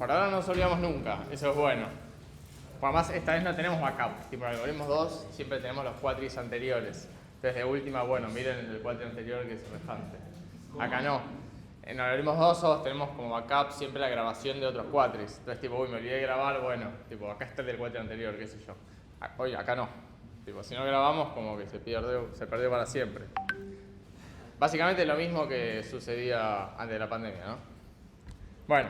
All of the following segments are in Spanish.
Por ahora no nos olvidamos nunca, eso es bueno. Además, esta vez no tenemos backup. Tipo, en algoritmos 2 siempre tenemos los cuatris anteriores. Entonces, de última, bueno, miren el cuatri anterior que es semejante. Acá no. En algoritmos 2 tenemos como backup siempre la grabación de otros cuatris. Entonces, tipo, uy, me olvidé de grabar, bueno, tipo, acá está el del cuatri anterior, qué sé yo. Oye, acá no. Tipo, si no grabamos, como que se perdió para siempre. Básicamente lo mismo que sucedía antes de la pandemia, ¿no? Bueno,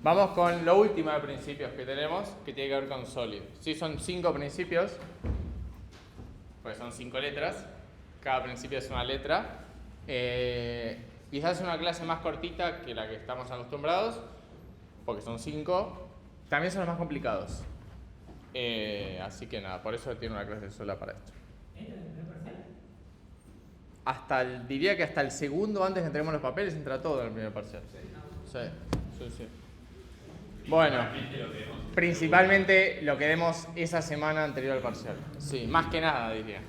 vamos con lo último de principios que tenemos, que tiene que ver con Solid. Sí, son 5 principios, pues son 5 letras. Cada principio es una letra. Quizás es una clase más cortita que la que estamos acostumbrados, porque son 5. También son los más complicados. Así que nada, por eso tiene una clase sola para esto. Diría que hasta el segundo antes que entreguemos los papeles entra todo en el primer parcial. Sí. Bueno, principalmente lo que vemos esa semana anterior al parcial. Sí, más que nada diría.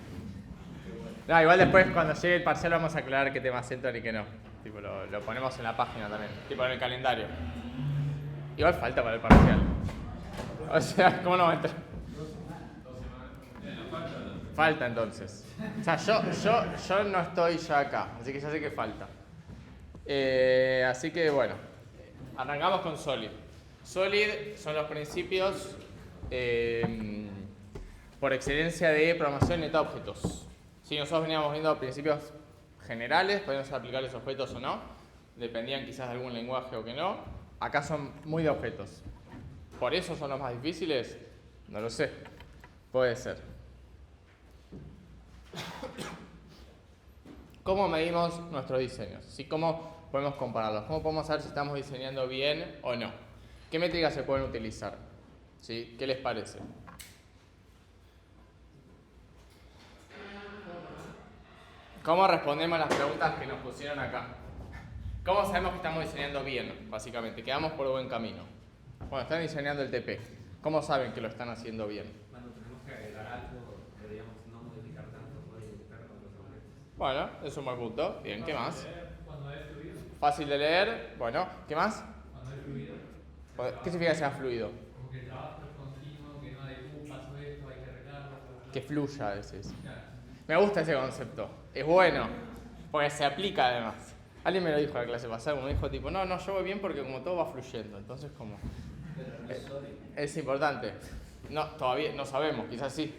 No, igual después cuando llegue el parcial vamos a aclarar qué temas entran y qué no. Tipo, lo ponemos en la página también, tipo en el calendario. Igual falta para el parcial. O sea, ¿cómo no va a entrar? Falta entonces. O sea, yo no estoy ya acá, así que ya sé que falta. Así que bueno, arrancamos con Solid. Solid son los principios por excelencia de programación de objetos. Si nosotros veníamos viendo principios generales, podemos aplicarles objetos o no, dependían quizás de algún lenguaje o que no. Acá son muy de objetos. ¿Por eso son los más difíciles? No lo sé. Puede ser. ¿Cómo medimos nuestros diseños? ¿Sí? ¿Cómo podemos compararlos? ¿Cómo podemos saber si estamos diseñando bien o no? ¿Qué métricas se pueden utilizar? ¿Sí? ¿Qué les parece? ¿Cómo respondemos a las preguntas que nos pusieron acá? ¿Cómo sabemos que estamos diseñando bien, básicamente? Que vamos por buen camino. Bueno, están diseñando el TP. ¿Cómo saben que lo están haciendo bien? Cuando tenemos que agregar algo, deberíamos no modificar tanto, poder identificar con los objetos. Bueno, es un buen punto. Bien, ¿qué más? Cuando es fluido. Fácil de leer. Bueno, ¿qué más? Cuando es fluido. ¿Qué significa que sea fluido? Como que el trabajo es continuo, que no hay pasó esto, hay que arreglarlo. Que fluya, decís. Claro. Me gusta ese concepto. Es bueno, porque se aplica además. Alguien me lo dijo en la clase pasada, me dijo tipo, no, yo voy bien porque como todo va fluyendo. Entonces como... es importante. No, todavía no sabemos, quizás sí.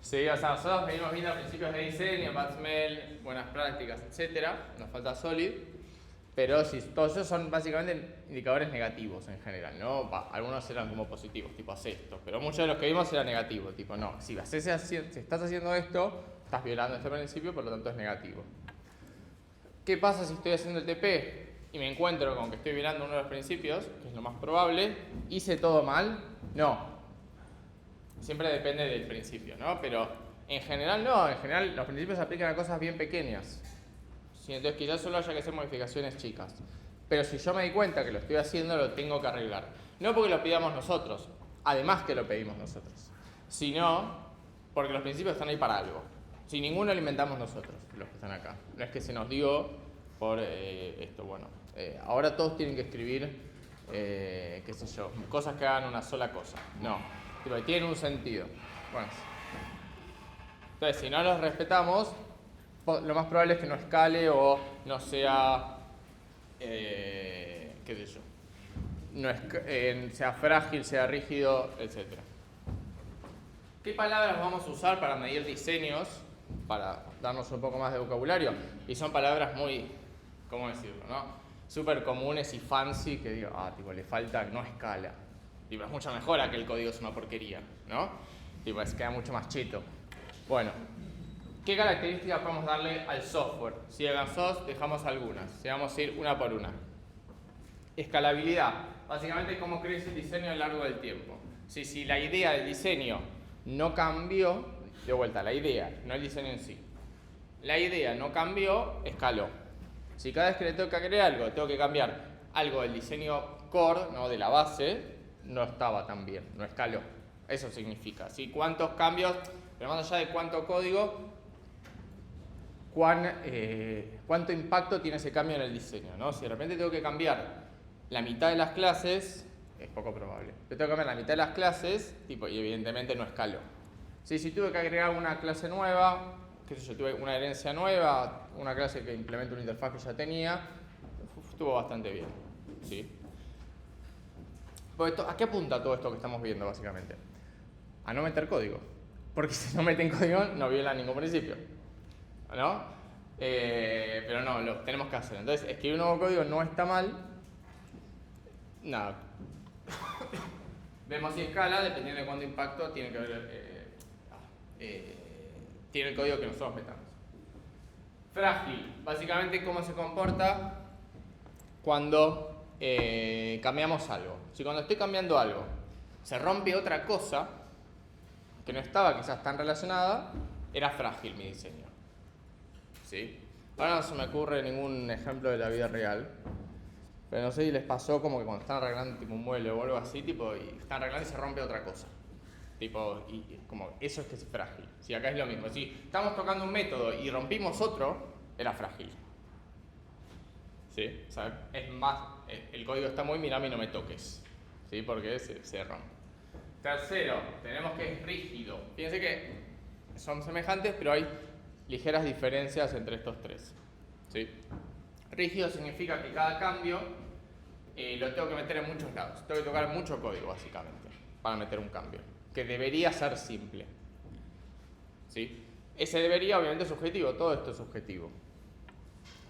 Sí, o sea, nosotros venimos viendo principios de diseño, BAT-SMEL, buenas prácticas, etc. Nos falta Solid. Pero sí, todos esos son básicamente indicadores negativos en general, ¿no? Algunos eran como positivos, tipo haz esto, pero muchos de los que vimos eran negativos, tipo no, si estás haciendo esto, estás violando este principio, por lo tanto es negativo. ¿Qué pasa si estoy haciendo el TP y me encuentro con que estoy violando uno de los principios, que es lo más probable? ¿Hice todo mal? No. Siempre depende del principio, ¿no? Pero en general no, en general los principios se aplican a cosas bien pequeñas. Sí, entonces quizás solo haya que hacer modificaciones chicas. Pero si yo me di cuenta que lo estoy haciendo, lo tengo que arreglar. No porque lo pidamos nosotros, además que lo pedimos nosotros, sino porque los principios están ahí para algo. Si ninguno lo inventamos nosotros, los que están acá. No es que se nos dio por esto. Bueno, ahora todos tienen que escribir, qué sé yo, cosas que hagan una sola cosa. No, tipo, tienen un sentido. Bueno, entonces si no los respetamos, lo más probable es que no escale o no sea, qué sé yo, no sea frágil, sea rígido, etc. ¿Qué palabras vamos a usar para medir diseños? Para darnos un poco más de vocabulario. Y son palabras muy, ¿cómo decirlo, no? Súper comunes y fancy que digo, tipo, le falta, no escala. Tipo, es mucho mejor a que el código es una porquería, ¿no? Tipo, queda mucho más cheto. Bueno. ¿Qué características podemos darle al software? Si hagan SOS, dejamos algunas. Si vamos a ir una por una. Escalabilidad. Básicamente, cómo crece el diseño a lo largo del tiempo. Si la idea del diseño no cambió, de vuelta, la idea, no el diseño en sí. La idea no cambió, escaló. Si cada vez que le tengo que agregar algo, tengo que cambiar algo del diseño core, ¿no? De la base, no estaba tan bien, no escaló. Eso significa. ¿Sí? ¿Cuántos cambios? Pero más allá de cuánto código, cuánto impacto tiene ese cambio en el diseño, ¿no? Si de repente tengo que cambiar la mitad de las clases, es poco probable, pero tengo que cambiar la mitad de las clases, tipo, y evidentemente no escaló. Sí, si tuve que agregar una clase nueva, qué sé yo, tuve una herencia nueva, una clase que implementa una interfaz que ya tenía, estuvo bastante bien. ¿Sí? Pues ¿a qué apunta todo esto que estamos viendo, básicamente? A no meter código. Porque si no meten código, no violan ningún principio. ¿No? Pero no, lo tenemos que hacer. Entonces, escribir un nuevo código no está mal. Nada. Vemos si escala, dependiendo de cuánto impacto tiene que ver tiene el código que nosotros metamos. Frágil. Básicamente, cómo se comporta cuando cambiamos algo. Si cuando estoy cambiando algo se rompe otra cosa que no estaba quizás tan relacionada, era frágil mi diseño. ¿Sí? Ahora no se me ocurre ningún ejemplo de la vida real, pero no sé si les pasó como que cuando están arreglando tipo un mueble o algo así, tipo, y están arreglando y se rompe otra cosa. Tipo, y como eso es que es frágil. Si acá es lo mismo. Si estamos tocando un método y rompimos otro, era frágil. ¿Sí? O sea, es más, el código está muy, mira, a mí no me toques. ¿Sí? Porque se rompe. Tercero, tenemos que es rígido. Fíjense que son semejantes, pero hay ligeras diferencias entre estos tres. ¿Sí? Rígido significa que cada cambio lo tengo que meter en muchos lados. Tengo que tocar mucho código, básicamente, para meter un cambio. Que debería ser simple. ¿Sí? Ese debería, obviamente, es subjetivo. Todo esto es subjetivo.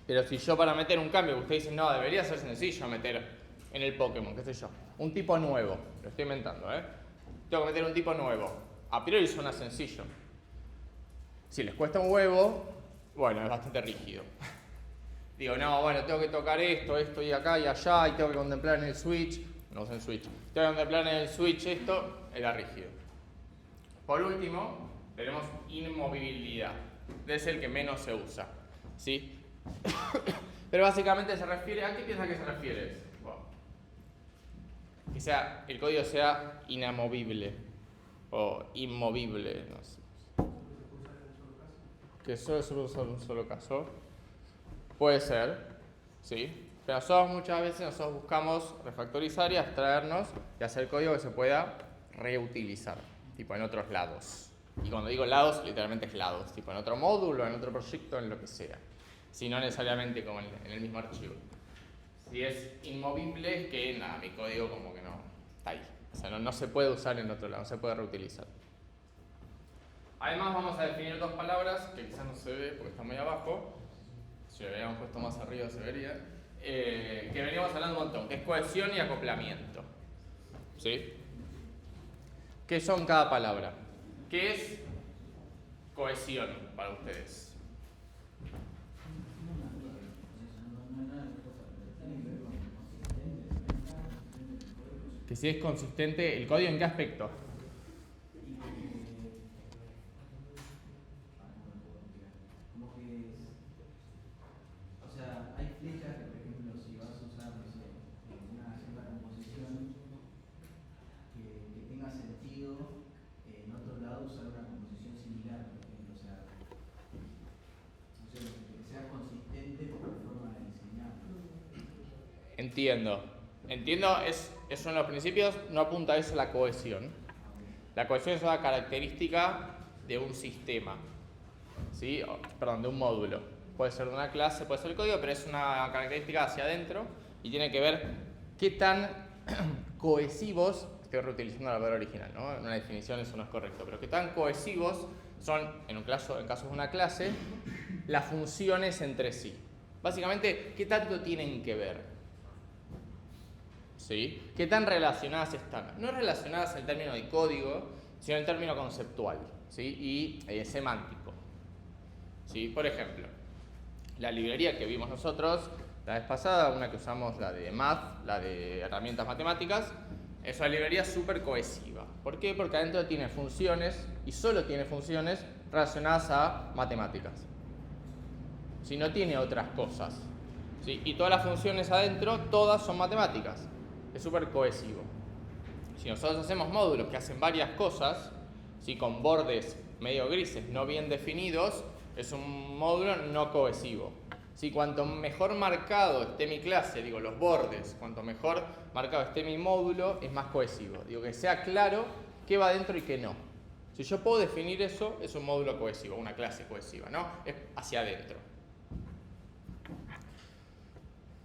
Pero si yo para meter un cambio, ustedes dicen, no, debería ser sencillo meter en el Pokémon, qué sé yo, un tipo nuevo. Lo estoy inventando, Tengo que meter un tipo nuevo. A priori suena sencillo. Si les cuesta un huevo, bueno, es bastante rígido. Digo, no, bueno, tengo que tocar esto y acá y allá, y tengo que contemplar en el switch. No usen switch. Tengo que contemplar en el switch esto, era rígido. Por último, tenemos inmovilidad. Es el que menos se usa. ¿Sí? Pero básicamente se refiere, ¿a qué piensa que se refiere? Wow. Que sea, el código sea inamovible o inmovible, no sé. Que solo se usa en un solo caso. Puede ser, ¿sí? Pero muchas veces buscamos refactorizar y abstraernos y hacer código que se pueda reutilizar, tipo en otros lados. Y cuando digo lados, literalmente es lados, tipo en otro módulo, en otro proyecto, en lo que sea. Si no necesariamente como en el mismo archivo. Si es inmovible, que nada, mi código como que no está ahí. O sea, no se puede usar en otro lado, no se puede reutilizar. Además vamos a definir dos palabras que quizás no se ve porque está muy abajo. Si lo hubiéramos puesto más arriba se vería. Que veníamos hablando un montón, que es cohesión y acoplamiento. ¿Sí? ¿Qué son cada palabra? ¿Qué es cohesión para ustedes? Que si es consistente, ¿el código en qué aspecto? O sea, hay flechas que, por ejemplo, si vas a usar, no sé, una cierta composición que tenga sentido, en otro lado usar una composición similar, por ejemplo, o sea, no sé, que sea consistente con la forma de diseñar. Entiendo, eso en los principios no apunta a eso la cohesión. La cohesión es una característica de un sistema, ¿sí? Perdón, de un módulo. Puede ser de una clase, puede ser el código, pero es una característica hacia adentro y tiene que ver qué tan cohesivos, estoy reutilizando la palabra original, ¿no? En una definición eso no es correcto, pero qué tan cohesivos son, en caso de una clase, las funciones entre sí. Básicamente, ¿qué tanto tienen que ver? ¿Sí? ¿Qué tan relacionadas están? No relacionadas en el término de código, sino en el término conceptual, ¿sí? Y semántico. ¿Sí? Por ejemplo, la librería que vimos nosotros la vez pasada, una que usamos, la de Math, la de herramientas matemáticas, es una librería súper cohesiva. ¿Por qué? Porque adentro tiene funciones, y solo tiene funciones relacionadas a matemáticas. Si no tiene otras cosas. ¿Sí? Y todas las funciones adentro, todas son matemáticas. Es súper cohesivo. Si nosotros hacemos módulos que hacen varias cosas, ¿sí? Con bordes medio grises, no bien definidos, es un módulo no cohesivo. Si cuanto mejor marcado esté mi clase, digo los bordes, cuanto mejor marcado esté mi módulo, es más cohesivo. Digo que sea claro qué va dentro y qué no. Si yo puedo definir eso, es un módulo cohesivo, una clase cohesiva, ¿no? Es hacia adentro.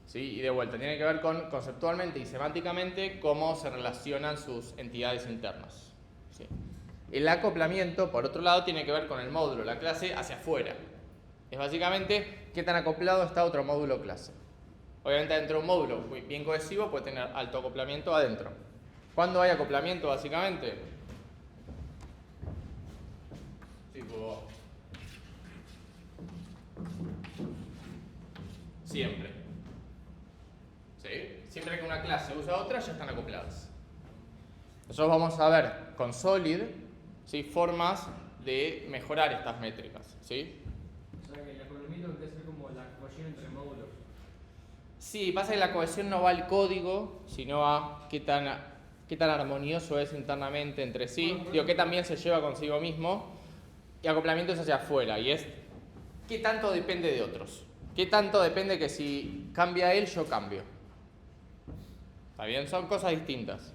¿Sí? Y de vuelta, tiene que ver con conceptualmente y semánticamente cómo se relacionan sus entidades internas. ¿Sí? El acoplamiento, por otro lado, tiene que ver con el módulo, la clase, hacia afuera. Es básicamente qué tan acoplado está otro módulo clase. Obviamente dentro de un módulo bien cohesivo puede tener alto acoplamiento adentro. ¿Cuándo hay acoplamiento básicamente? Tipo, siempre. ¿Sí? Siempre que una clase usa otra ya están acopladas. Nosotros vamos a ver con Solid, ¿sí?, formas de mejorar estas métricas. ¿Sí? O sea que el acoplamiento debe ser como la cohesión entre módulos. Sí, pasa que la cohesión no va al código, sino a qué tan armonioso es internamente entre sí, digo, qué tan bien se lleva consigo mismo, y acoplamiento es hacia afuera, y es qué tanto depende de otros, qué tanto depende que si cambia él, yo cambio. ¿Está bien? Son cosas distintas.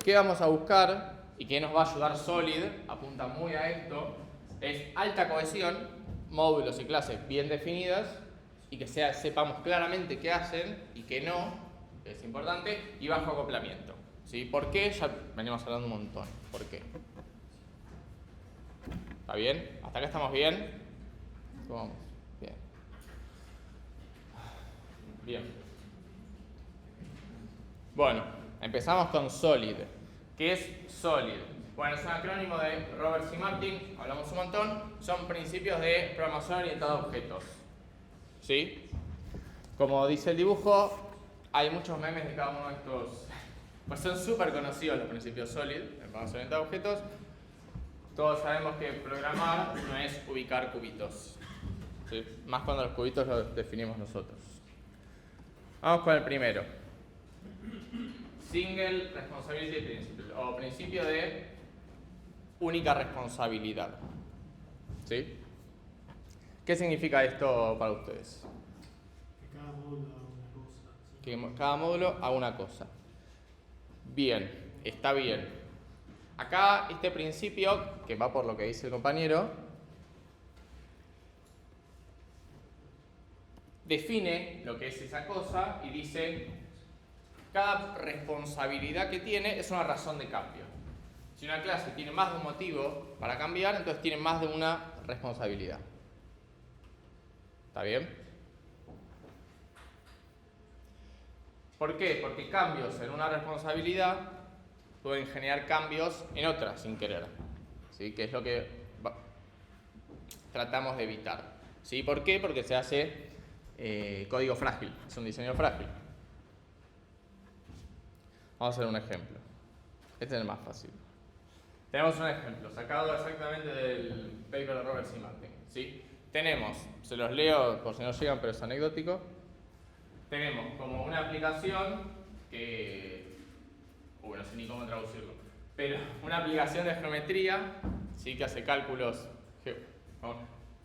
¿Qué vamos a buscar y qué nos va a ayudar Solid? Apunta muy a esto, es alta cohesión, módulos y clases bien definidas, y que sepamos claramente qué hacen y qué no, que es importante, y bajo acoplamiento. ¿Sí? ¿Por qué? Ya venimos hablando un montón. ¿Por qué? ¿Está bien? ¿Hasta acá estamos bien? ¿Cómo vamos? Bien. Bien. Bueno, empezamos con Solid. ¿Qué es Solid? Bueno, es un acrónimo de Robert C. Martin, hablamos un montón, son principios de programación orientada a objetos. ¿Sí? Como dice el dibujo, hay muchos memes de cada uno de estos. Pues son súper conocidos los principios Solid, en programación orientada a objetos. Todos sabemos que programar no es ubicar cubitos. ¿Sí? Más cuando los cubitos los definimos nosotros. Vamos con el primero. Single Responsibility Principle, o principio de única responsabilidad. ¿Sí? ¿Qué significa esto para ustedes? Que cada módulo haga una cosa. ¿Sí? Que cada módulo haga una cosa. Bien, está bien. Acá este principio, que va por lo que dice el compañero, define lo que es esa cosa y dice cada responsabilidad que tiene es una razón de cambio. Si una clase tiene más de un motivo para cambiar, entonces tiene más de una responsabilidad. ¿Está bien? ¿Por qué? Porque cambios en una responsabilidad pueden generar cambios en otra sin querer. ¿Sí? Que es lo que tratamos de evitar. ¿Sí? ¿Por qué? Porque se hace código frágil, es un diseño frágil. Vamos a hacer un ejemplo. Este es el más fácil. Tenemos un ejemplo sacado exactamente del paper de Robert C. Martin. ¿Sí? Tenemos, se los leo por si no llegan, pero es anecdótico. Tenemos como una aplicación que, no sé ni cómo traducirlo, pero una aplicación de geometría, ¿sí? Que hace cálculos,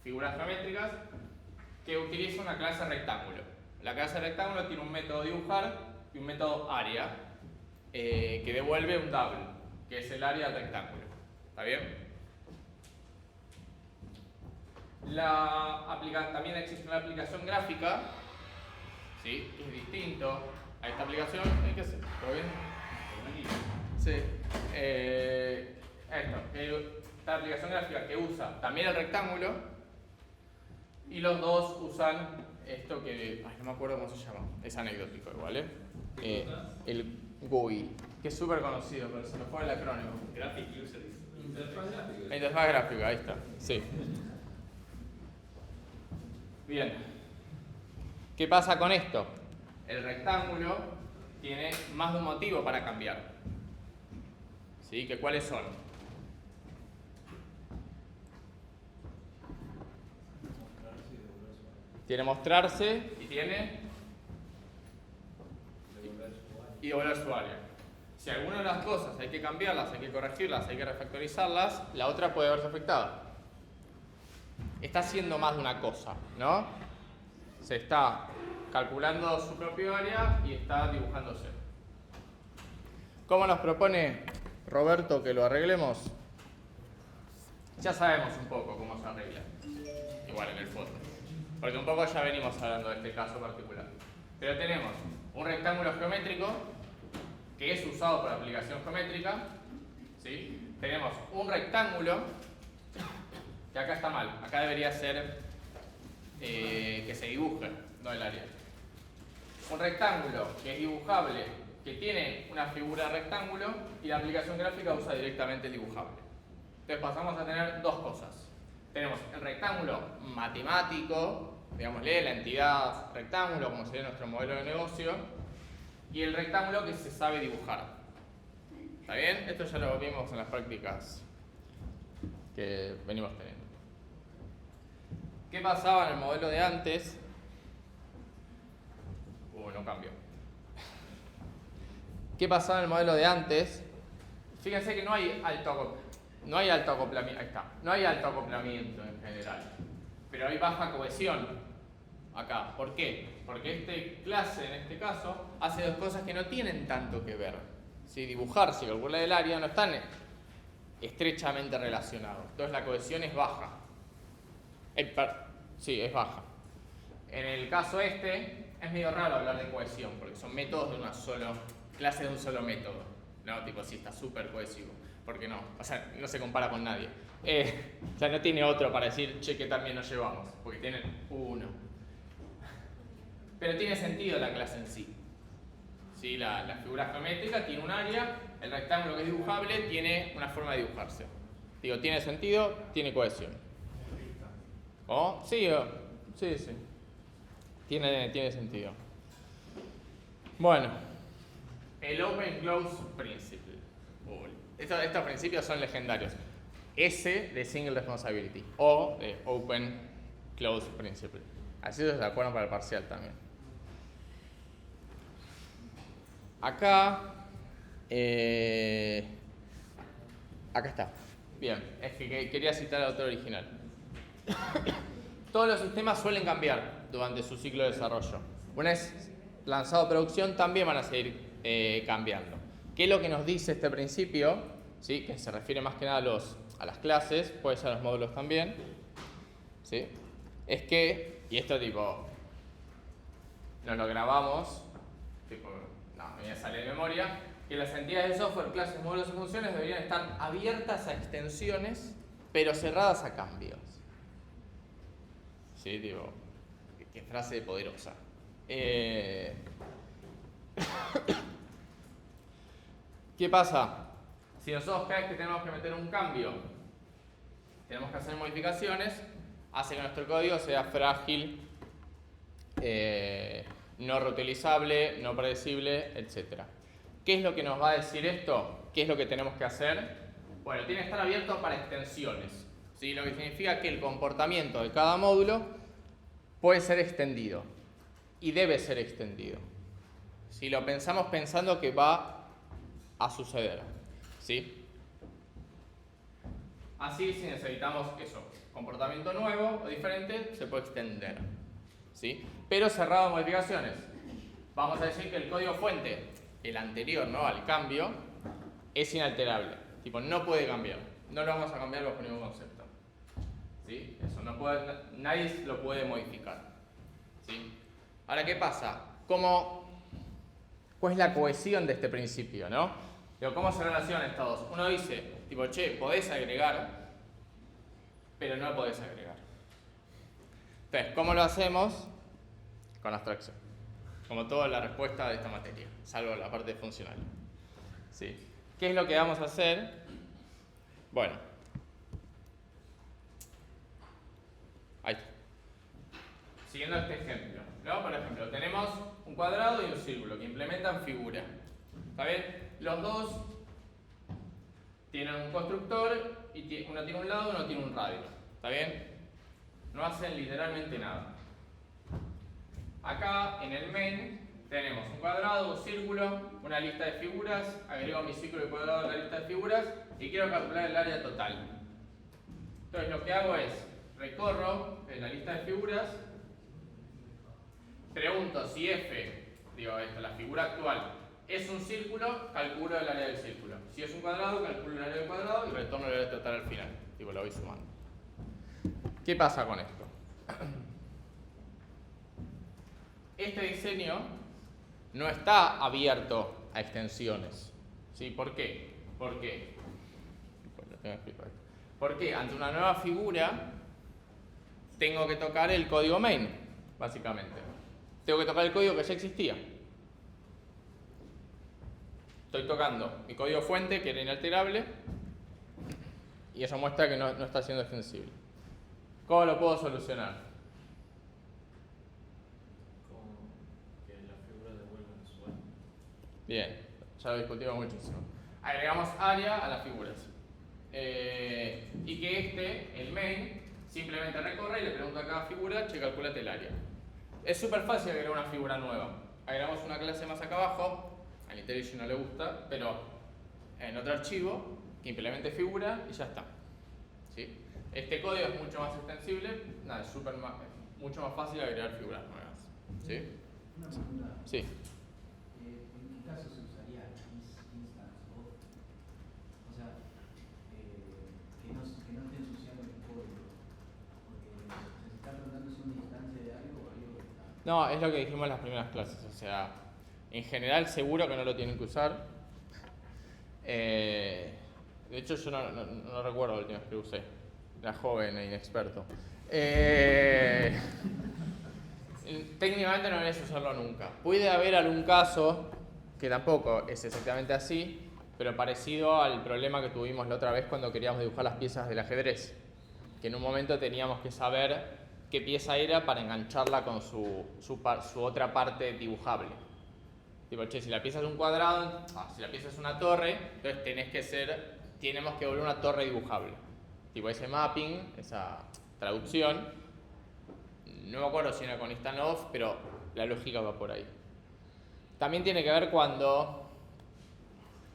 figuras geométricas, que utiliza una clase rectángulo. La clase rectángulo tiene un método dibujar y un método área, que devuelve un double, que es el área del rectángulo. ¿Está bien? También existe una aplicación gráfica, ¿sí? Que es distinto a esta aplicación. ¿Qué hacer? ¿Todo bien? Sí. Esta aplicación gráfica que usa también el rectángulo, y los dos usan esto que no me acuerdo cómo se llama, es anecdótico igual, el GUI, que es súper conocido, pero se me fue el acrónimo. Graphic User Interface. La interfaz gráfica, ahí está, sí. Bien. ¿Qué pasa con esto? El rectángulo tiene más de un motivo para cambiar. ¿Sí? ¿Que cuáles son? Tiene mostrarse y tiene y devolver su área. Si alguna de las cosas hay que cambiarlas, hay que corregirlas, hay que refactorizarlas, la otra puede verse afectada. Está haciendo más de una cosa, ¿no? se está calculando su propio área y está dibujándose. ¿Cómo nos propone Roberto que lo arreglemos? Ya sabemos un poco cómo se arregla, igual en el fondo, porque un poco ya venimos hablando de este caso particular. Pero tenemos un rectángulo geométrico que es usado por aplicación geométrica, ¿sí? Tenemos un rectángulo que acá está mal, acá debería ser que se dibuje, no el área. Un rectángulo que es dibujable, que tiene una figura de rectángulo, y la aplicación gráfica usa directamente el dibujable. Entonces pasamos a tener dos cosas. Tenemos el rectángulo matemático, digámosle, la entidad rectángulo, como sería nuestro modelo de negocio, y el rectángulo que se sabe dibujar. ¿Está bien? Esto ya lo vimos en las prácticas que venimos teniendo. ¿Qué pasaba en el modelo de antes? No cambió. ¿Qué pasaba en el modelo de antes? Fíjense que no hay alto acoplamiento. Ahí está. No hay alto acoplamiento en general. Pero hay baja cohesión acá. ¿Por qué? Porque este clase, en este caso, hace dos cosas que no tienen tanto que ver. Si dibujarse y calcular el área no están estrechamente relacionados. Entonces la cohesión es baja. Sí, es baja. En el caso este, es medio raro hablar de cohesión, porque son métodos de una sola clase, de un solo método. No, tipo, sí, está súper cohesivo. Porque no, o sea, no se compara con nadie. O sea, no tiene otro para decir, che, que también nos llevamos, porque tienen uno. Pero tiene sentido la clase en sí. ¿Sí? La figura geométrica tiene un área, el rectángulo que es dibujable tiene una forma de dibujarse. Digo, tiene sentido, tiene cohesión. ¿Oh? Sí, sí. Tiene sentido. Bueno, el Open Close Principle. Estos principios son legendarios. S de Single Responsibility o de Open Close Principle. Así se acuerdan para el parcial también. Acá está. Bien, es que quería citar al autor original. Todos los sistemas suelen cambiar durante su ciclo de desarrollo. Una vez lanzado a producción también van a seguir cambiando. ¿Qué es lo que nos dice este principio? ¿Sí? Que se refiere más que nada a las clases, puede ser a los módulos también. ¿Sí? Es que, y esto tipo, nos lo grabamos, tipo, no, me sale de memoria, que las entidades de software, clases, módulos y funciones deberían estar abiertas a extensiones, pero cerradas a cambios. Sí, digo, qué frase poderosa. ¿Qué pasa? Si nosotros cada vez que tenemos que meter un cambio, tenemos que hacer modificaciones, hace que nuestro código sea frágil, no reutilizable, no predecible, etc. ¿Qué es lo que nos va a decir esto? ¿Qué es lo que tenemos que hacer? Bueno, tiene que estar abierto para extensiones. ¿Sí? Lo que significa que el comportamiento de cada módulo puede ser extendido y debe ser extendido. Si lo pensamos pensando que va a suceder, ¿sí? Así, si necesitamos eso, comportamiento nuevo o diferente, se puede extender, ¿sí? Pero cerrado a modificaciones. Vamos a decir que el código fuente, el anterior, ¿no?, al cambio, es inalterable. Tipo, no puede cambiar. No lo vamos a cambiar bajo ningún concepto. ¿Sí? Eso no puede, nadie lo puede modificar. ¿Sí? Ahora, ¿qué pasa? ¿Cuál es la cohesión de este principio, no? Digo, ¿cómo se relacionan estos dos? Uno dice, tipo, che, podés agregar, pero no podés agregar. Entonces, ¿cómo lo hacemos? Con abstracción. Como toda la respuesta de esta materia, salvo la parte funcional. ¿Sí? ¿Qué es lo que vamos a hacer? Bueno. Ahí está. Siguiendo este ejemplo, ¿no? Por ejemplo, tenemos un cuadrado y un círculo que implementan figura. ¿Está bien? Los dos tienen un constructor y uno tiene un lado, uno tiene un radio. ¿Está bien? No hacen literalmente nada. Acá en el main tenemos un cuadrado, un círculo, una lista de figuras, agrego mi círculo y cuadrado a la lista de figuras y quiero calcular el área total. Entonces lo que hago es recorro en la lista de figuras pregunto si f, digo esto, la figura actual, es un círculo, calculo el área del círculo. Si es un cuadrado, calculo el área del cuadrado y retorno el área total al final. Tipo, lo voy sumando. ¿Qué pasa con esto? Este diseño no está abierto a extensiones. ¿Sí? ¿Por qué? Porque ante una nueva figura tengo que tocar el código main, básicamente. Tengo que tocar el código que ya existía. Estoy tocando mi código fuente, que era inalterable, y eso muestra que no está siendo extensible. ¿Cómo lo puedo solucionar? Con que la figura devuelva el suelo. Bien, ya lo discutimos muchísimo. Agregamos área a las figuras. Y que el main, simplemente recorre y le pregunta a cada figura, che, calculate el área. Es súper fácil agregar una figura nueva. Agregamos una clase más acá abajo, al IntelliJ no le gusta, pero en otro archivo que implemente figura y ya está. ¿Sí? Este código es mucho más extensible, nada, es mucho más fácil agregar figuras nuevas. ¿Sí? Una pregunta. Sí. ¿En qué caso se usaría instance of? O sea, que no esté ensuciando el código. Porque se está preguntando si es una instancia de algo o algo que está. No, es lo que dijimos en las primeras clases. O sea, en general seguro que no lo tienen que usar. De hecho, yo no recuerdo la última vez que lo usé. Era joven e inexperto. Técnicamente no deberías usarlo nunca. Puede haber algún caso, que tampoco es exactamente así, pero parecido al problema que tuvimos la otra vez cuando queríamos dibujar las piezas del ajedrez. Que en un momento teníamos que saber qué pieza era para engancharla con su otra parte dibujable. Tipo, che, si la pieza es un cuadrado, si la pieza es una torre, entonces tenemos que volver una torre dibujable. Tipo, ese mapping, esa traducción, no me acuerdo si era con instance of, pero la lógica va por ahí. También tiene que ver cuando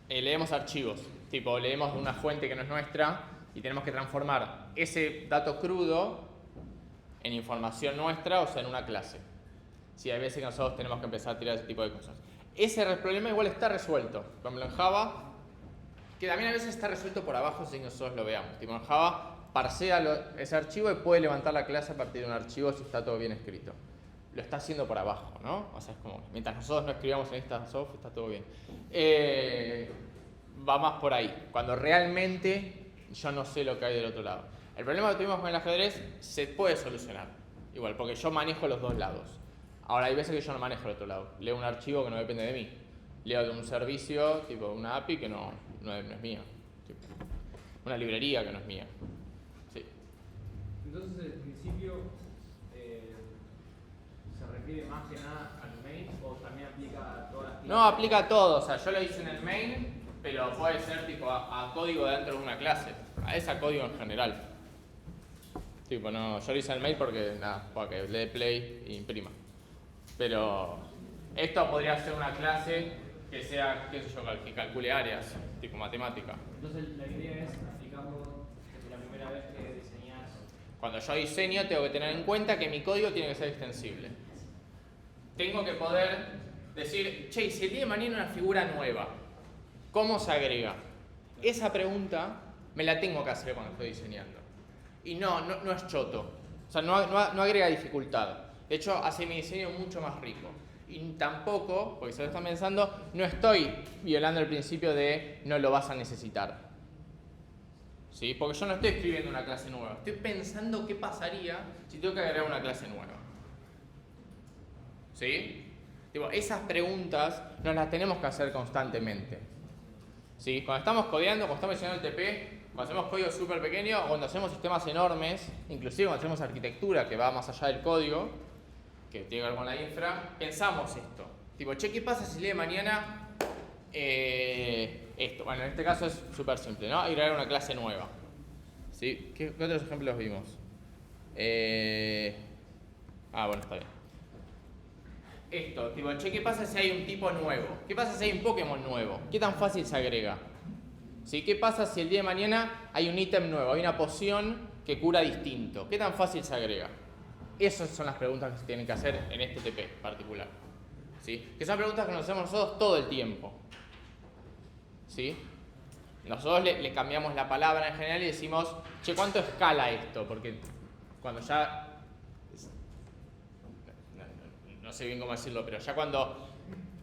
leemos archivos, tipo, leemos de una fuente que no es nuestra y tenemos que transformar ese dato crudo en información nuestra, o sea, en una clase. Sí, hay veces que nosotros tenemos que empezar a tirar ese tipo de cosas. Ese problema igual está resuelto. Por ejemplo, en Java, que también a veces está resuelto por abajo sin que nosotros lo veamos. Tipo, en Java parsea ese archivo y puede levantar la clase a partir de un archivo si está todo bien escrito. Lo está haciendo por abajo, ¿no? O sea, es como, mientras nosotros no escribamos en instance of, está todo bien. Va más por ahí. Cuando realmente yo no sé lo que hay del otro lado. El problema que tuvimos con el ajedrez se puede solucionar. Igual, porque yo manejo los dos lados. Ahora, hay veces que yo no manejo el otro lado. Leo un archivo que no depende de mí. Leo de un servicio, tipo una API que no es mía. Tipo, una librería que no es mía. Sí. Entonces, el principio se refiere más que nada al main o también aplica a todas las clases. No, aplica a todo. O sea, yo lo hice en el main, pero puede ser tipo a código dentro de una clase. A ese código en general. Tipo, no, yo lo hice en el main porque, nada, para que le dé play e imprima. Pero esto podría ser una clase que sea, qué sé yo, que calcule áreas, tipo matemática. Entonces, la idea es aplicarlo desde la primera vez que diseñas. Cuando yo diseño, tengo que tener en cuenta que mi código tiene que ser extensible. Tengo que poder decir, che, si el día de mañana una figura nueva, ¿cómo se agrega? Esa pregunta me la tengo que hacer cuando estoy diseñando. Y no es choto. O sea, no agrega dificultad. De hecho, hace mi diseño mucho más rico. Y tampoco, porque se lo están pensando, no estoy violando el principio de no lo vas a necesitar. ¿Sí? Porque yo no estoy escribiendo una clase nueva. Estoy pensando qué pasaría si tengo que agregar una clase nueva. ¿Sí? Digo, esas preguntas nos las tenemos que hacer constantemente. ¿Sí? Cuando estamos codeando, cuando estamos diseñando el TP, cuando hacemos código súper pequeño o cuando hacemos sistemas enormes, inclusive cuando hacemos arquitectura que va más allá del código, que tiene que ver con la infra, pensamos esto. Tipo, che, ¿qué pasa si el día de mañana esto? Bueno, en este caso es súper simple, ¿no? Agregar una clase nueva. ¿Sí? ¿Qué otros ejemplos vimos? Bueno, está bien. Esto, tipo, che, ¿qué pasa si hay un tipo nuevo? ¿Qué pasa si hay un Pokémon nuevo? ¿Qué tan fácil se agrega? ¿Sí? ¿Qué pasa si el día de mañana hay un ítem nuevo, hay una poción que cura distinto? ¿Qué tan fácil se agrega? Esas son las preguntas que se tienen que hacer en este TP particular. ¿Sí? Que son preguntas que nos hacemos nosotros todo el tiempo. ¿Sí? Nosotros le cambiamos la palabra en general y decimos, che, ¿cuánto escala esto? Porque cuando ya... No sé bien cómo decirlo, pero ya cuando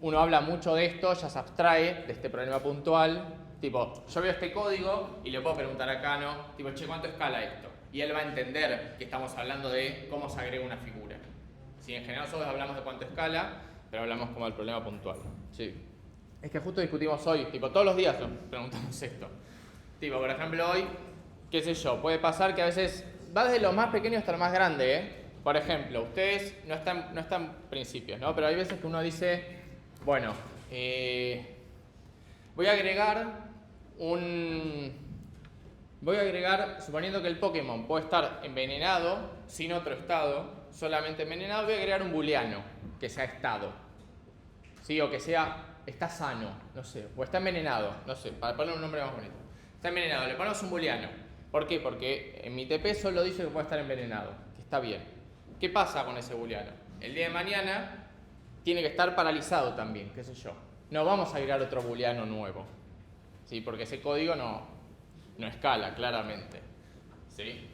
uno habla mucho de esto, ya se abstrae de este problema puntual. Tipo, yo veo este código y le puedo preguntar a Cano, tipo, che, ¿cuánto escala esto? Y él va a entender que estamos hablando de cómo se agrega una figura. Sí, en general nosotros hablamos de cuánto escala, pero hablamos como del problema puntual. Sí. Es que justo discutimos hoy, tipo, todos los días nos preguntamos esto. Tipo, por ejemplo, hoy, qué sé yo, puede pasar que a veces va desde lo más pequeño hasta lo más grande, ¿eh? Por ejemplo, ustedes no están principios, ¿no? Pero hay veces que uno dice, bueno, voy a agregar, suponiendo que el Pokémon puede estar envenenado, sin otro estado, solamente envenenado, voy a agregar un booleano que sea estado. ¿Sí? O que sea, está sano, no sé, o está envenenado, no sé, para ponerle un nombre más bonito. Está envenenado, le ponemos un booleano. ¿Por qué? Porque en mi TP solo dice que puede estar envenenado, que está bien. ¿Qué pasa con ese booleano? El día de mañana tiene que estar paralizado también, qué sé yo. No vamos a agregar otro booleano nuevo, ¿sí? Porque ese código no escala claramente, ¿sí?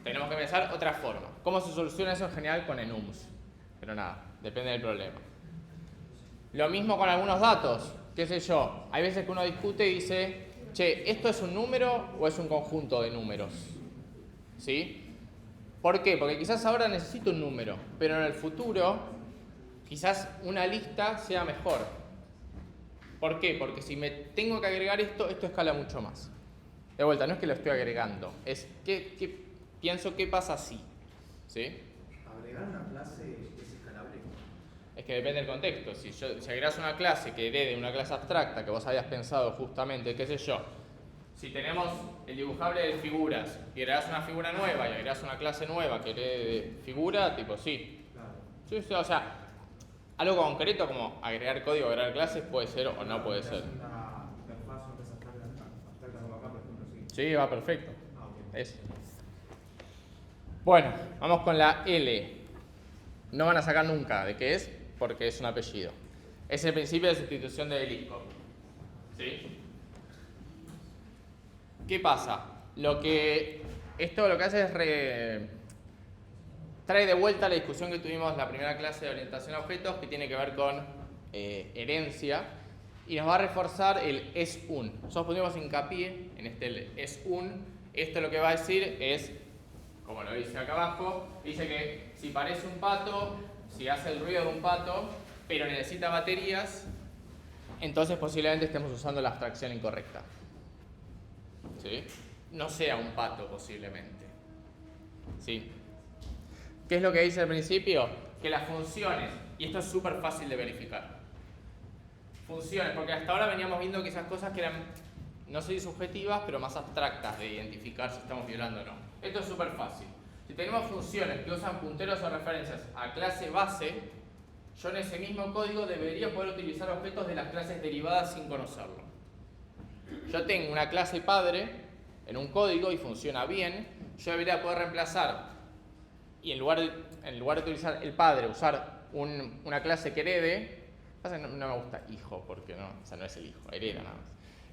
Tenemos que pensar otra forma. ¿Cómo se soluciona eso en general con enums? Pero nada, depende del problema. Lo mismo con algunos datos, qué sé yo. Hay veces que uno discute y dice, che, ¿esto es un número o es un conjunto de números? ¿Sí? ¿Por qué? Porque quizás ahora necesito un número, pero en el futuro quizás una lista sea mejor. ¿Por qué? Porque si me tengo que agregar esto escala mucho más. De vuelta, no es que lo estoy agregando, es que pienso qué pasa si. ¿Sí? ¿Agregar una clase es escalable? Es que depende del contexto. Si agregas una clase que herede una clase abstracta que vos habías pensado justamente, qué sé yo, si tenemos el dibujable de figuras y agregas una figura nueva y agregas una clase nueva que herede figura, tipo sí. Claro. Sí, o sea, algo concreto como agregar código, agregar clases puede ser o no puede ser. Una interfaz, una clase abstracta como acá, por ejemplo, sí. Sí, va perfecto. Ah, ok. Eso. Bueno, vamos con la L. No van a sacar nunca de qué es, porque es un apellido. Es el principio de sustitución de Liskov. ¿Sí? ¿Qué pasa? Esto lo que hace es trae de vuelta la discusión que tuvimos en la primera clase de orientación a objetos, que tiene que ver con herencia, y nos va a reforzar el es un. Nosotros pusimos hincapié en este es un. Esto lo que va a decir es, como lo dice acá abajo, dice que si parece un pato, si hace el ruido de un pato, pero necesita baterías, entonces posiblemente estemos usando la abstracción incorrecta. ¿Sí? No sea un pato posiblemente. ¿Sí? ¿Qué es lo que dice al principio? Que las funciones, y esto es súper fácil de verificar, funciones, porque hasta ahora veníamos viendo que esas cosas que eran, no sé si subjetivas, pero más abstractas de identificar si estamos violando o no. Esto es súper fácil. Si tenemos funciones que usan punteros o referencias a clase base, yo en ese mismo código debería poder utilizar objetos de las clases derivadas sin conocerlo. Yo tengo una clase padre en un código y funciona bien, yo debería poder reemplazar y en lugar de utilizar el padre, usar una clase que herede. Pasa que no me gusta hijo porque no, o sea, no es el hijo, hereda nada más.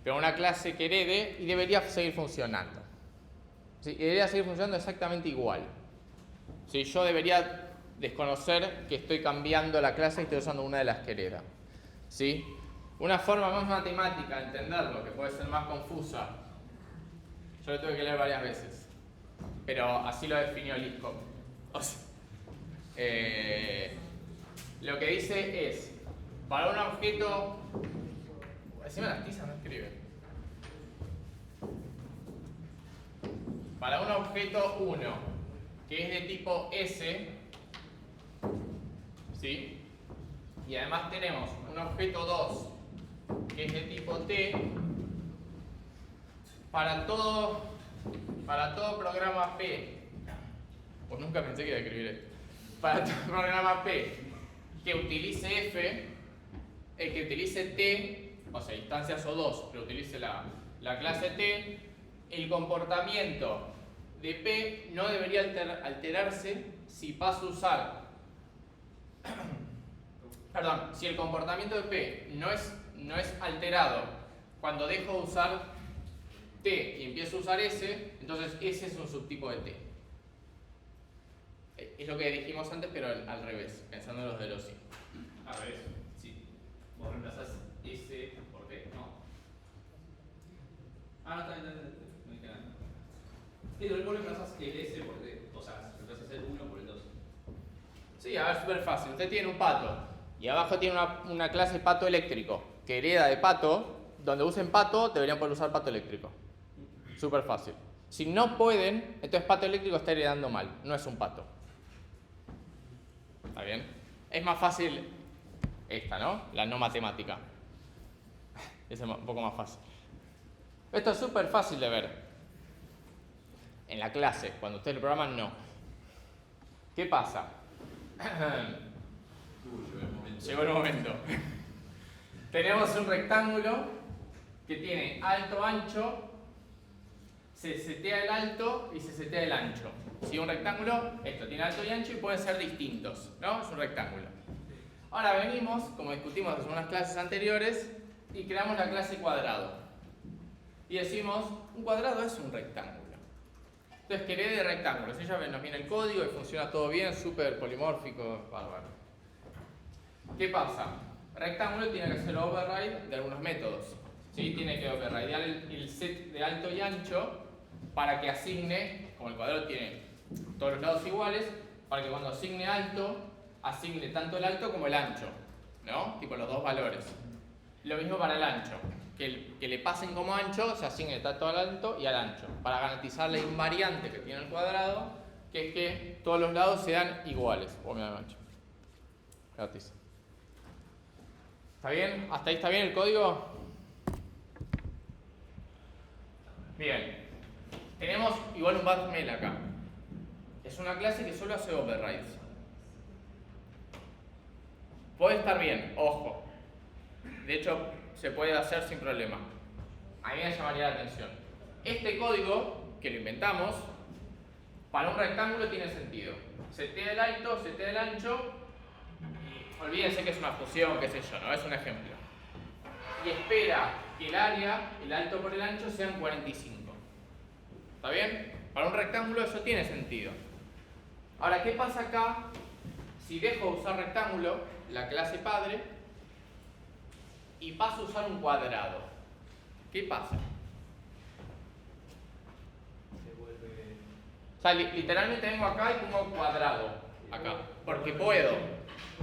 Pero una clase que herede y debería seguir funcionando. ¿Sí? Y debería seguir funcionando exactamente igual. ¿Sí? Yo debería desconocer que estoy cambiando la clase y estoy usando una de las que hereda. ¿Sí? Una forma más matemática de entenderlo, que puede ser más confusa, yo lo tuve que leer varias veces, pero así lo definió Liskov. O sea, lo que dice es, para un objeto, encima las tizas no escriben, para un objeto 1 que es de tipo S, ¿sí? Y además tenemos un objeto 2 que es de tipo T, para todo programa P, pues nunca pensé que iba a escribir esto, para todo programa P que utilice F, que utilice T, o sea, instancias O2, pero utilice la clase T, el comportamiento de P no debería alterarse si paso a usar, perdón, si el comportamiento de P no es alterado cuando dejo de usar T y empiezo a usar S, entonces S es un subtipo de T. Es lo que dijimos antes, pero al revés, pensando en los de Lossy. Al revés, sí. Vos reemplazás S por T, no. No, está bien, no dije nada. Sí, vos reemplazás el S por T, o sea, reemplazás el 1 por el 2. Sí, a ver, súper fácil. Usted tiene un pato y abajo tiene una clase pato eléctrico que hereda de pato. Donde usen pato, deberían poder usar pato eléctrico. Súper fácil. Si no pueden, entonces pato eléctrico está heredando mal, no es un pato. ¿Está bien? Es más fácil esta, ¿no? La no matemática. Es un poco más fácil. Esto es súper fácil de ver. En la clase, cuando ustedes lo programan, no. ¿Qué pasa? Llegó el momento. Tenemos un rectángulo que tiene alto, ancho, se setea el alto y se setea el ancho. Si un rectángulo, esto tiene alto y ancho y pueden ser distintos, ¿no? Es un rectángulo. Ahora venimos, como discutimos en unas clases anteriores, y creamos la clase cuadrado. Y decimos, un cuadrado es un rectángulo. Entonces, que herede de rectángulos. Ya ven, nos viene el código y funciona todo bien, súper polimórfico, bárbaro. ¿Qué pasa? Rectángulo tiene que hacer override de algunos métodos. ¿Sí? Tiene que overridear el set de alto y ancho para que asigne, como el cuadrado tiene todos los lados iguales, para que cuando asigne alto, asigne tanto el alto como el ancho, ¿no? Tipo los dos valores. Lo mismo para el ancho, que le pasen como ancho, se asigne tanto al alto y al ancho, para garantizar la invariante que tiene el cuadrado, que es que todos los lados sean iguales. O mira el ancho. Gratis. ¿Está bien? ¿Hasta ahí está bien el código? Bien. Tenemos igual un batmel acá. Es una clase que solo hace overrides. Puede estar bien, ojo. De hecho, se puede hacer sin problema. A mí me llamaría la atención. Este código, que lo inventamos, para un rectángulo tiene sentido. Setea el alto, setea el ancho. Olvídense que es una fusión, qué sé yo, ¿no? Es un ejemplo. Y espera que el área, el alto por el ancho, sean 45. ¿Está bien? Para un rectángulo eso tiene sentido. Ahora, ¿qué pasa acá si dejo de usar rectángulo, la clase padre, y paso a usar un cuadrado? ¿Qué pasa? Se vuelve. O sea, literalmente vengo acá y pongo cuadrado acá, porque puedo.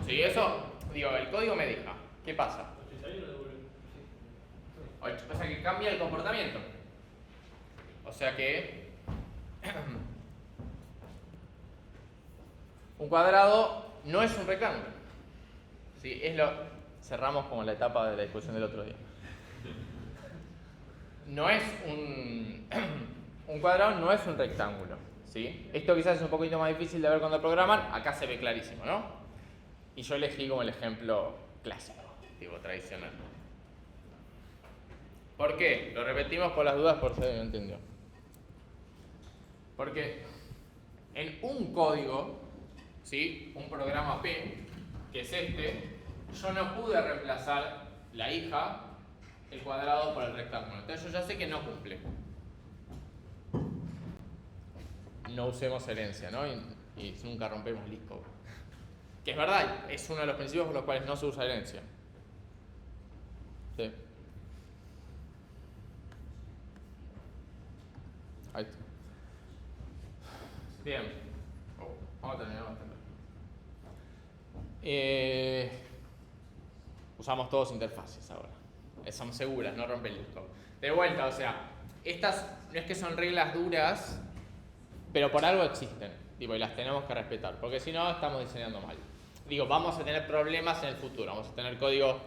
Sí, eso, digo, el código me deja. ¿Qué pasa? O sea que cambia el comportamiento. O sea que un cuadrado no es un rectángulo. Sí, es lo. Cerramos como la etapa de la discusión del otro día. No es un cuadrado no es un rectángulo. ¿Sí? Esto quizás es un poquito más difícil de ver cuando programan. Acá se ve clarísimo, ¿no? Y yo elegí como el ejemplo clásico, tipo tradicional. ¿Por qué? Lo repetimos por las dudas por si no entendió. Porque en un código, ¿sí? Un programa P, que es este, yo no pude reemplazar la hija, el cuadrado, por el rectángulo. Entonces yo ya sé que no cumple. No usemos herencia, ¿no? Y nunca rompemos LeetCode. Que es verdad, es uno de los principios por los cuales no se usa herencia. Sí. Ahí está. Bien. Vamos a terminar bastante. Usamos todos interfaces ahora. Son seguras, no rompen LeetCode. De vuelta, o sea, estas no es que son reglas duras, pero por algo existen. Digo, y las tenemos que respetar, porque si no estamos diseñando mal. Digo, vamos a tener problemas en el futuro, vamos a tener código,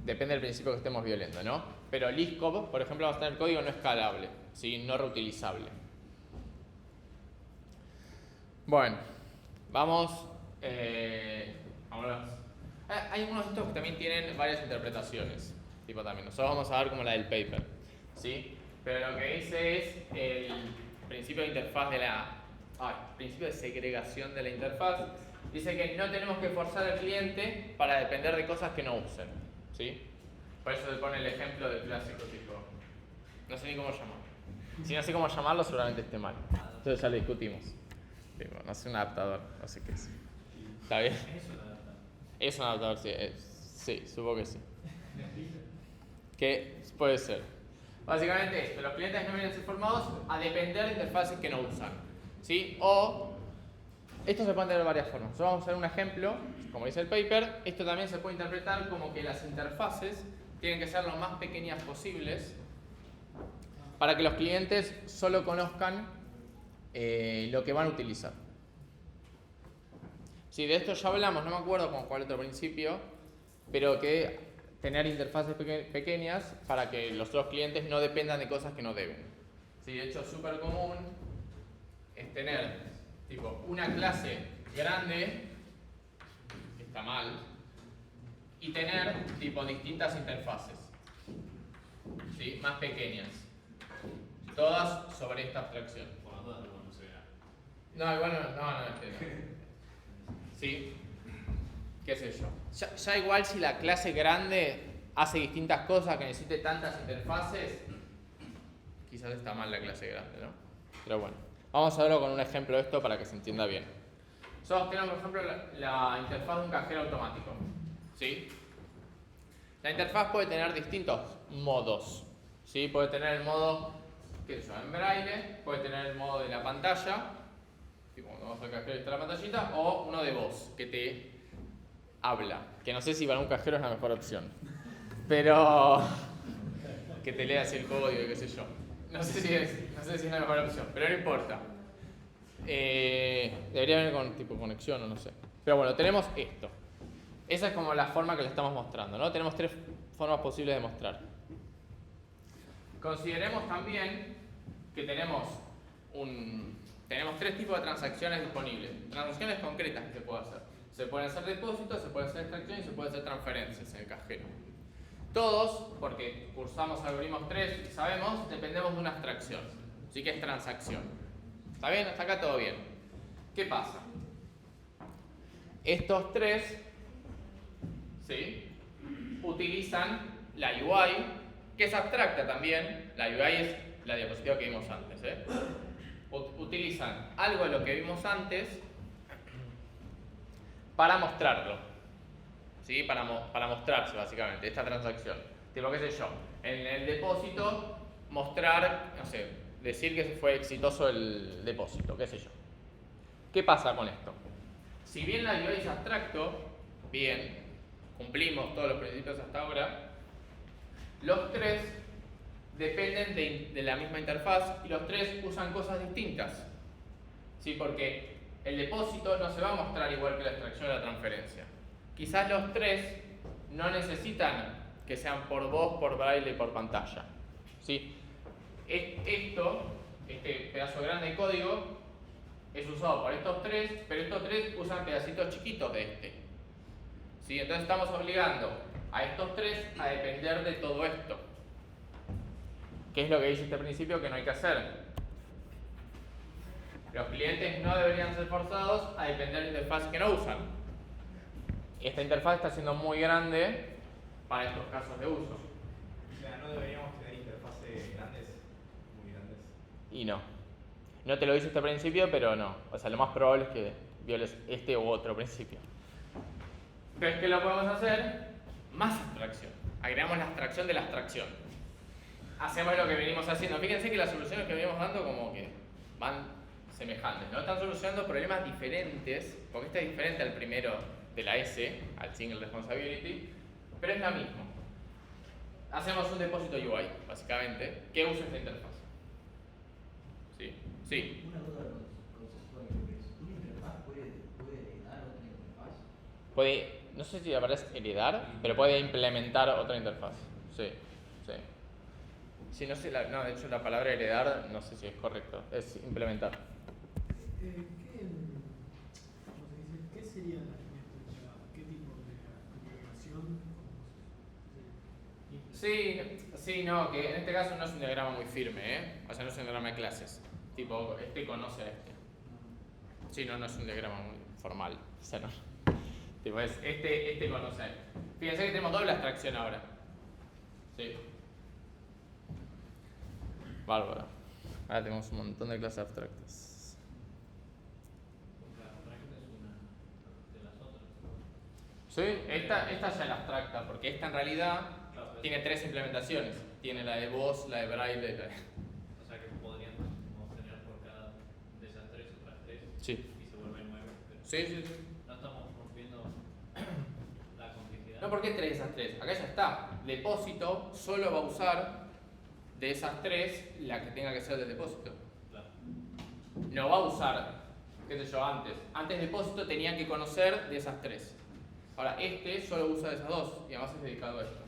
depende del principio que estemos violando, ¿no? Pero LeetCode, por ejemplo, vamos a tener código no escalable, ¿sí? No reutilizable. Bueno, vamos ahora. Hay algunos de estos que también tienen varias interpretaciones, tipo también. Nosotros vamos a ver como la del paper, ¿sí? Pero lo que dice es el principio de interfaz de la principio de segregación de la interfaz, dice que no tenemos que forzar al cliente para depender de cosas que no usen, ¿sí? Por eso se pone el ejemplo del clásico tipo, no sé ni cómo llamarlo. Si no sé cómo llamarlo, seguramente esté mal. Entonces ya lo discutimos. Tipo, no sé, un adaptador, no sé qué es. ¿Está bien? Es un adaptador, sí. Sí, supongo que sí. ¿Qué puede ser? Básicamente esto, los clientes no vienen a ser formados a depender de interfaces que no usan, ¿sí? O, esto se puede tener de varias formas. Nosotros vamos a ver un ejemplo, como dice el paper. Esto también se puede interpretar como que las interfaces tienen que ser lo más pequeñas posibles para que los clientes solo conozcan lo que van a utilizar. Sí, de esto ya hablamos, no me acuerdo con cuál otro principio, pero que tener interfaces pequeñas para que los otros clientes no dependan de cosas que no deben. Sí, de hecho, súper común es tener tipo una clase grande, que está mal, y tener tipo distintas interfaces, ¿sí? Más pequeñas, todas sobre esta abstracción. Por las dudas, no se vea. No, igual no. ¿Sí? ¿Qué sé yo? Ya igual si la clase grande hace distintas cosas que necesite tantas interfaces, quizás está mal la clase grande, ¿no? Pero bueno, vamos a verlo con un ejemplo de esto para que se entienda bien. Nosotros tenemos, por ejemplo, la interfaz de un cajero automático, ¿sí? La interfaz puede tener distintos modos, ¿sí? Puede tener el modo, qué sé yo, en braille, puede tener el modo de la pantalla, tipo cuando vas al cajero y está la pantallita, o uno de voz, que te habla, que no sé si para un cajero es la mejor opción, pero que te lea así el código y qué sé yo. No sé si es la mejor opción, pero no importa. Debería venir con tipo conexión o no sé. Pero bueno, tenemos esto. Esa es como la forma que le estamos mostrando, ¿no? Tenemos tres formas posibles de mostrar. Consideremos también que tenemos tres tipos de transacciones disponibles. Transacciones concretas que se pueden hacer. Se pueden hacer depósitos, se puede hacer extracción y se pueden hacer transferencias en el cajero. Todos, porque cursamos algoritmos 3 y sabemos, dependemos de una abstracción. Así que es transacción. ¿Está bien? Hasta acá todo bien. ¿Qué pasa? Estos tres, ¿sí?, utilizan la UI, que es abstracta también. La UI es la diapositiva que vimos antes, ¿eh? Utilizan algo de lo que vimos antes para mostrarlo, ¿sí? Para mostrarse básicamente esta transacción. Tipo, qué sé yo, en el depósito mostrar, no sé, decir que fue exitoso el depósito, qué sé yo. ¿Qué pasa con esto? Si bien la UI es abstracto, bien, cumplimos todos los principios hasta ahora, los tres dependen de la misma interfaz y los tres usan cosas distintas, ¿sí? Porque el depósito no se va a mostrar igual que la extracción o la transferencia. Quizás los tres no necesitan que sean por voz, por braille y por pantalla, ¿sí? Este pedazo grande de código es usado por estos tres, pero estos tres usan pedacitos chiquitos de este, ¿sí? Entonces estamos obligando a estos tres a depender de todo esto. ¿Qué es lo que dice este principio que no hay que hacer? Los clientes no deberían ser forzados a depender de interfaces que no usan. Esta interfaz está siendo muy grande para estos casos de uso. O sea, no deberíamos tener interfaces grandes, muy grandes. Y no. No te lo dice este principio, pero no. O sea, lo más probable es que violes este u otro principio. Pero es que lo podemos hacer más abstracción. Agregamos la abstracción de la abstracción. Hacemos lo que venimos haciendo. Fíjense que las soluciones que venimos dando como que van semejantes, ¿no? Están solucionando problemas diferentes, porque este es diferente al primero de la S, al Single Responsibility, pero es la misma. Hacemos un depósito UI, básicamente, que usa esta interfaz. ¿Sí? Sí. Una duda conceptual que es, ¿una interfaz puede heredar otra interfaz? Puede, no sé si aparece heredar, pero puede implementar otra interfaz. Sí, sí. Sí, no sé, no, de hecho la palabra heredar no sé si es correcto, es implementar. ¿Qué sería la arquitectura? ¿Qué tipo de configuración? Sí, no, que en este caso no es un diagrama muy firme, ¿eh? O sea, no es un diagrama de clases. Tipo, este conoce a este. Sí, no es un diagrama muy formal. O sea, no. Tipo, es este conoce. Fíjense que tenemos doble abstracción ahora. Sí. Bárbaro. Ahora tenemos un montón de clases abstractas. La abstracta es una de las otras. Sí, esta ya es la abstracta, porque esta en realidad tiene 3 implementaciones. Tiene la de voz, la de braille y la de... O sea que podrían como tener por cada de esas 3 otras 3 Sí. y se vuelven 9. Sí. No estamos rompiendo la complejidad. No, ¿por qué 3 de esas 3? Acá ya está. Depósito solo va a usar de esas 3 la que tenga que ser del depósito. Claro. No va a usar, qué sé yo, antes. Antes depósito tenía que conocer de esas 3. Ahora, este solo usa de esas 2 y además es dedicado a esto.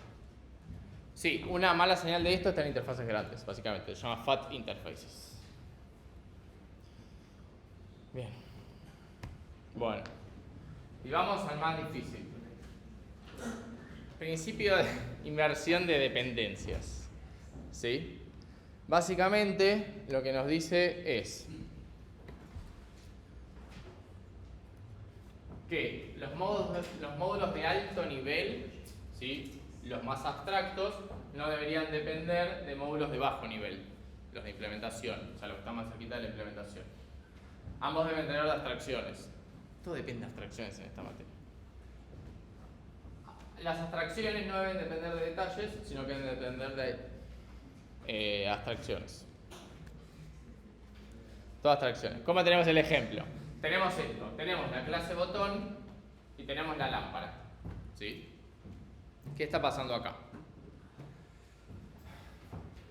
Sí, una mala señal de esto está en interfaces grandes, básicamente. Se llama Fat Interfaces. Bien. Bueno. Y vamos al más difícil. Principio de inversión de dependencias. ¿Sí? Básicamente, lo que nos dice es que los módulos de alto nivel, ¿sí?, los más abstractos, no deberían depender de módulos de bajo nivel, los de implementación, o sea, los que están más cerquita de la implementación. Ambos deben tener de abstracciones. Todo depende de abstracciones en esta materia. Las abstracciones no deben depender de detalles, sino que deben depender de abstracciones. Todas abstracciones. ¿Cómo tenemos el ejemplo? Tenemos esto, tenemos la clase botón y tenemos la lámpara. ¿Sí? ¿Qué está pasando acá?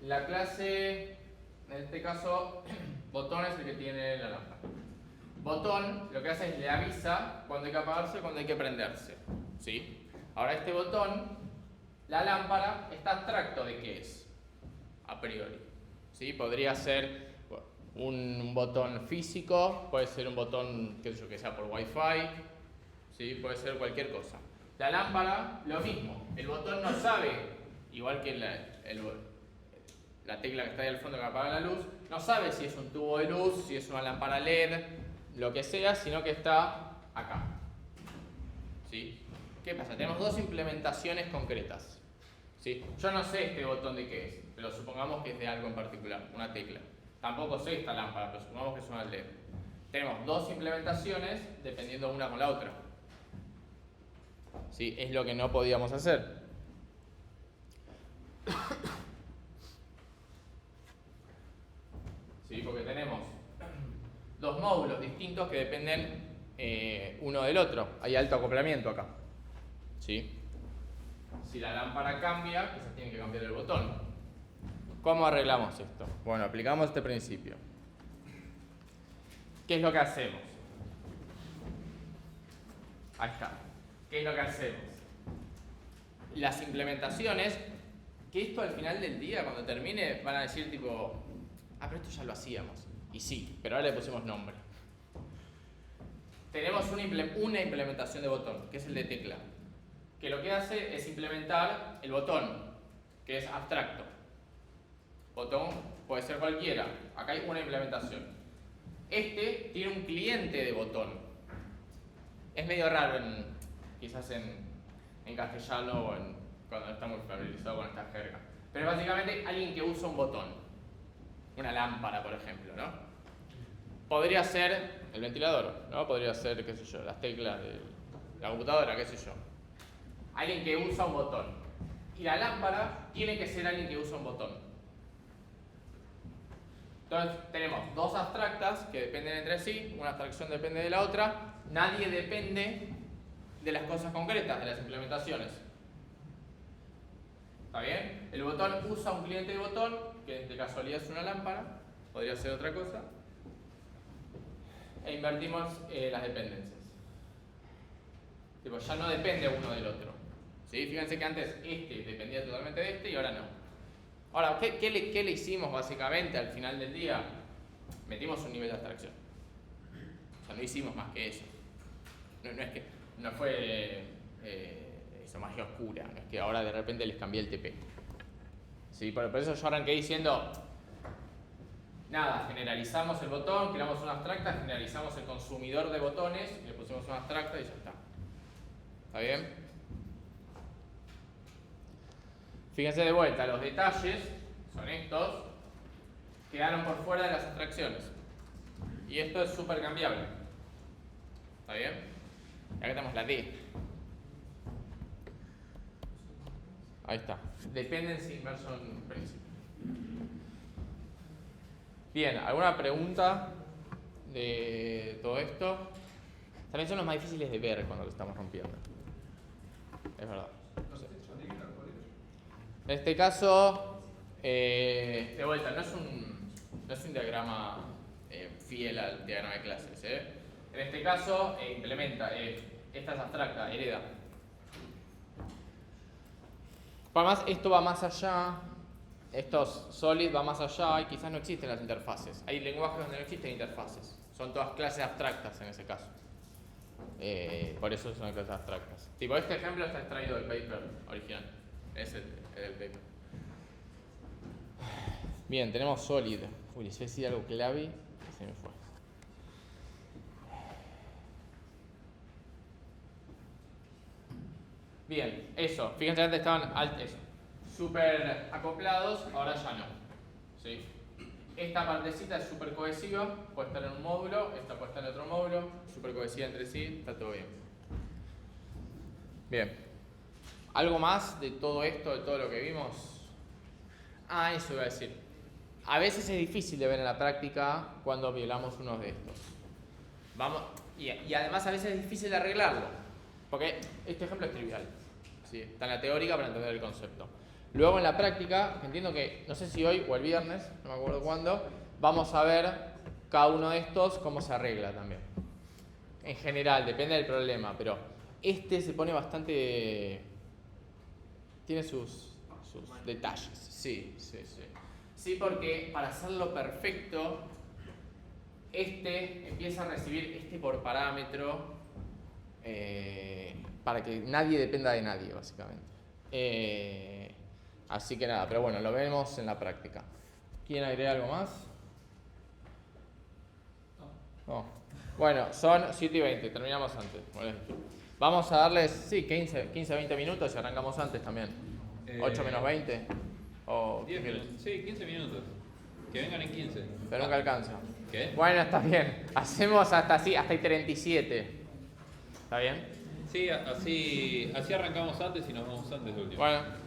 La clase, en este caso, botón es el que tiene la lámpara. Botón lo que hace es le avisa cuando hay que apagarse y cuando hay que prenderse. ¿Sí? Ahora este botón, la lámpara, está abstracto de qué es, a priori. ¿Sí? Podría ser un botón físico, puede ser un botón que sea por Wi-Fi, ¿sí? Puede ser cualquier cosa. La lámpara, lo mismo. El botón no sabe, igual que la tecla que está ahí al fondo que apaga la luz, no sabe si es un tubo de luz, si es una lámpara LED, lo que sea, sino que está acá. ¿Sí? ¿Qué pasa? Tenemos 2 implementaciones concretas. ¿Sí? Yo no sé este botón de qué es, pero supongamos que es de algo en particular, una tecla. Tampoco sé esta lámpara, pero supongamos que es una LED. Tenemos 2 implementaciones dependiendo una con la otra. ¿Sí? Es lo que no podíamos hacer. ¿Sí? Porque tenemos 2 módulos distintos que dependen uno del otro. Hay alto acoplamiento acá. ¿Sí? Si la lámpara cambia, quizás tiene que cambiar el botón. ¿Cómo arreglamos esto? Bueno, aplicamos este principio. ¿Qué es lo que hacemos? Ahí está. ¿Qué es lo que hacemos? Las implementaciones, que esto al final del día, cuando termine, van a decir tipo, pero esto ya lo hacíamos. Y sí, pero ahora le pusimos nombre. Tenemos una implementación de botón, que es el de tecla, que lo que hace es implementar el botón, que es abstracto. Botón puede ser cualquiera. Acá hay una implementación. Este tiene un cliente de botón. Es medio raro quizás en castellano o cuando no está muy familiarizado con esta jerga. Pero básicamente alguien que usa un botón. Una lámpara, por ejemplo, ¿no? Podría ser el ventilador, ¿no? Podría ser, qué sé yo, las teclas de la computadora, qué sé yo. Alguien que usa un botón. Y la lámpara tiene que ser alguien que usa un botón. Entonces tenemos 2 abstractas que dependen entre sí, una abstracción depende de la otra, nadie depende de las cosas concretas, de las implementaciones. ¿Está bien? El botón usa un cliente de botón, que de casualidad es una lámpara, podría ser otra cosa, e invertimos las dependencias. Tipo, ya no depende uno del otro. ¿Sí? Fíjense que antes este dependía totalmente de este y ahora no. Ahora, ¿qué le hicimos básicamente al final del día? Metimos un nivel de abstracción. O sea, no hicimos más que eso. No fue eso, magia oscura. No es que ahora de repente les cambié el TP. ¿Sí? Por eso yo arranqué diciendo, nada, generalizamos el botón, creamos una abstracta, generalizamos el consumidor de botones, le pusimos una abstracta y ya está. ¿Está bien? Fíjense de vuelta, los detalles son estos, quedaron por fuera de las abstracciones. Y esto es súper cambiable. ¿Está bien? Y acá tenemos la D. Ahí está. Dependency Inversion Principle. Bien, ¿alguna pregunta de todo esto? También son los más difíciles de ver cuando lo estamos rompiendo. Es verdad. En este caso, de vuelta, no es un diagrama fiel al diagrama de clases. En este caso, implementa, esta es abstracta, hereda. Además, esto va más allá, estos solid va más allá y quizás no existen las interfaces. Hay lenguajes donde no existen interfaces. Son todas clases abstractas en ese caso. Por eso son clases abstractas. Tipo, este ejemplo está extraído del paper original. Es el paper. Bien, tenemos solid. Uy, les voy a decir algo clave y se me fue. Bien, eso. Fíjense, antes estaban súper acoplados, ahora ya no. ¿Sí? Esta partecita es súper cohesiva, puede estar en un módulo, esta puede estar en otro módulo, súper cohesiva entre sí, está todo bien. Bien. ¿Algo más de todo esto, de todo lo que vimos? Eso iba a decir. A veces es difícil de ver en la práctica cuando violamos uno de estos. Y además a veces es difícil de arreglarlo. Porque este ejemplo es trivial. ¿Sí? Está en la teórica para entender el concepto. Luego en la práctica, entiendo que, no sé si hoy o el viernes, no me acuerdo cuándo, vamos a ver cada uno de estos cómo se arregla también. En general, depende del problema, pero este se pone bastante... Tiene sus detalles. Sí. Sí, porque para hacerlo perfecto, este empieza a recibir este por parámetro para que nadie dependa de nadie, básicamente. Así que nada, pero bueno, lo vemos en la práctica. ¿Quieren agregar algo más? No. Bueno, son 7:20, terminamos antes. Vamos a darles, 15-20 minutos y arrancamos antes también. 8 menos 20. O 10 minutos. Sí, 15 minutos. Que vengan en 15. Pero nunca alcanza. ¿Qué? Bueno, está bien. Hacemos hasta el 37. ¿Está bien? Sí, así arrancamos antes y nos vamos antes de último. Bueno.